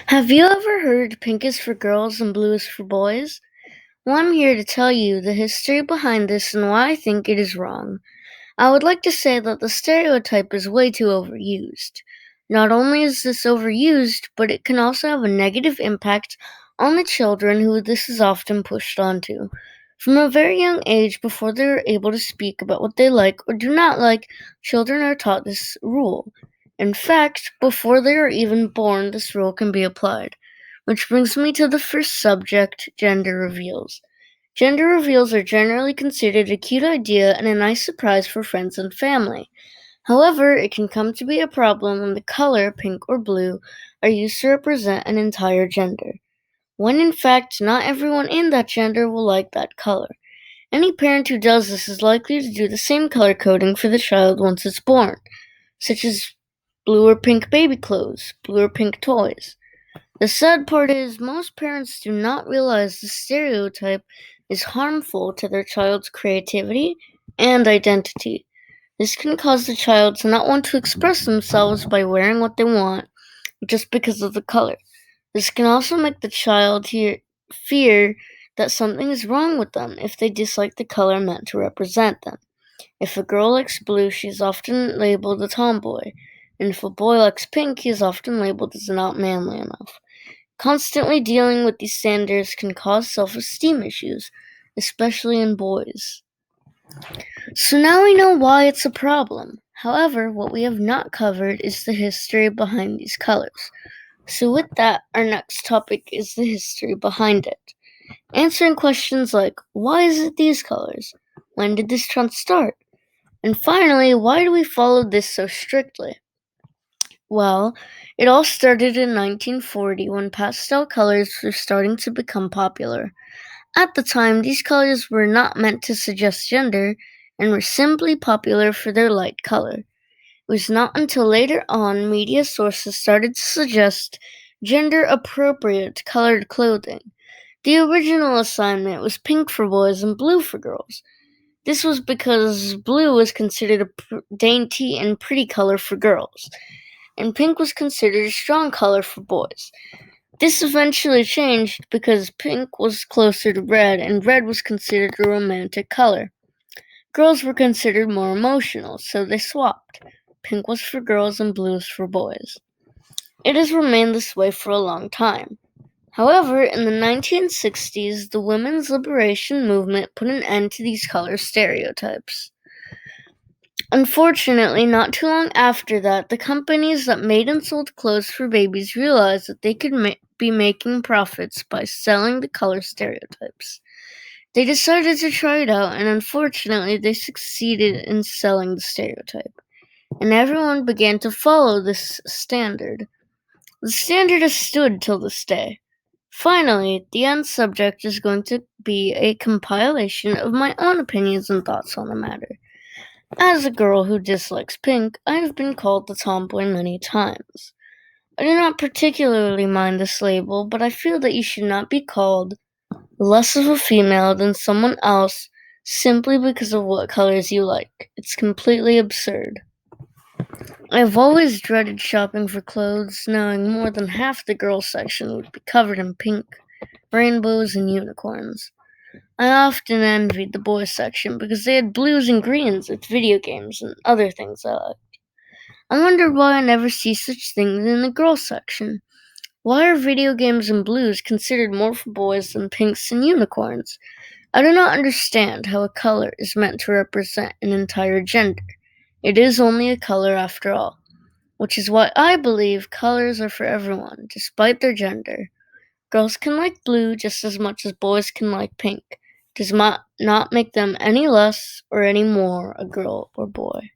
Have you ever heard pink is for girls and blue is for boys? Well, I'm here to tell you the history behind this and why I think it is wrong. I would like to say that the stereotype is way too overused. Not only is this overused, but it can also have a negative impact on the children who this is often pushed onto. From a very young age, before they are able to speak about what they like or do not like, children are taught this rule. In fact, before they are even born, this rule can be applied. Which brings me to the first subject, gender reveals. Gender reveals are generally considered a cute idea and a nice surprise for friends and family. However, it can come to be a problem when the color, pink or blue, are used to represent an entire gender, when in fact not everyone in that gender will like that color. Any parent who does this is likely to do the same color coding for the child once it's born, such as blue or pink baby clothes, blue or pink toys. The sad part is, most parents do not realize the stereotype is harmful to their child's creativity and identity. This can cause the child to not want to express themselves by wearing what they want just because of the color. This can also make the child fear that something is wrong with them if they dislike the color meant to represent them. If a girl likes blue, she is often labeled a tomboy, and if a boy likes pink, he is often labeled as not manly enough. Constantly dealing with these standards can cause self-esteem issues, especially in boys. So now we know why it's a problem. However, what we have not covered is the history behind these colors. So with that, our next topic is the history behind it. Answering questions like, why is it these colors? When did this trend start? And finally, why do we follow this so strictly? Well, it all started in 1940 when pastel colors were starting to become popular. At the time, these colors were not meant to suggest gender and were simply popular for their light color. It was not until later on media sources started to suggest gender appropriate colored clothing. The original assignment was pink for boys and blue for girls. This was because blue was considered a dainty and pretty color for girls, and pink was considered a strong color for boys. This eventually changed because pink was closer to red and red was considered a romantic color. Girls were considered more emotional, so they swapped. Pink was for girls and blue was for boys. It has remained this way for a long time. However, in the 1960s, the women's liberation movement put an end to these color stereotypes. Unfortunately, not too long after that, the companies that made and sold clothes for babies realized that they could be making profits by selling the color stereotypes. They decided to try it out, and unfortunately, they succeeded in selling the stereotype, and everyone began to follow this standard. The standard has stood till this day. Finally, the end subject is going to be a compilation of my own opinions and thoughts on the matter. As a girl who dislikes pink, I have been called the tomboy many times. I do not particularly mind this label, but I feel that you should not be called less of a female than someone else simply because of what colors you like. It's completely absurd. I've always dreaded shopping for clothes, knowing more than half the girls section would be covered in pink, rainbows, and unicorns. I often envied the boys section because they had blues and greens with video games and other things I liked. I wonder why I never see such things in the girls section. Why are video games and blues considered more for boys than pinks and unicorns? I do not understand how a color is meant to represent an entire gender. It is only a color after all, which is why I believe colors are for everyone, despite their gender. Girls can like blue just as much as boys can like pink. Does not make them any less or any more a girl or boy.